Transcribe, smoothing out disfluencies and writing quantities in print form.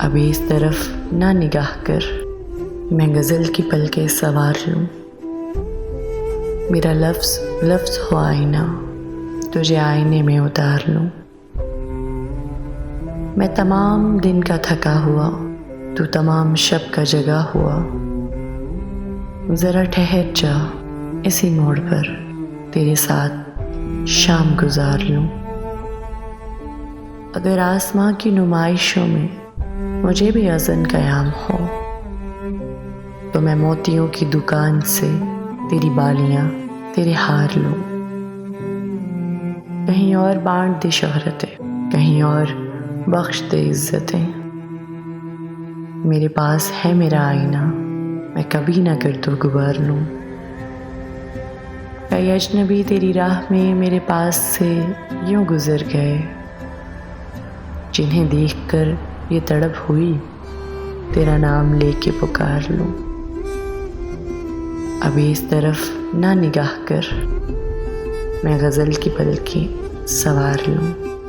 اب اس طرف نہ نگاہ کر، میں غزل کی پلکیں سنوار لوں۔ میرا لفظ لفظ ہو آئینہ، تجھے آئینے میں اتار لوں۔ میں تمام دن کا تھکا ہوا، تو تمام شب کا جگا ہوا۔ ذرا ٹھہر جا، اسی موڑ پر تیرے ساتھ شام گزار لوں۔ اگر آسماں کی نمائشوں میں مجھے بھی اذن قیام ہو، تو میں موتیوں کی دکان سے تیری بالیاں، تیرے ہار لوں۔ کہیں اور بانٹ دے شہرتیں، کہیں اور بخش دے عزتیں۔ میرے پاس ہے میرا آئینہ، میں کبھی نہ گرد و غبار لوں۔ کئی اجنبی تیری راہ میں میرے پاس سے یوں گزر گئے، جنہیں دیکھ کر یہ تڑپ ہوئی تیرا نام لے کے پکار لوں۔ اب اس طرف نہ نگاہ کر، میں غزل کی پلکیں سنوار لوں۔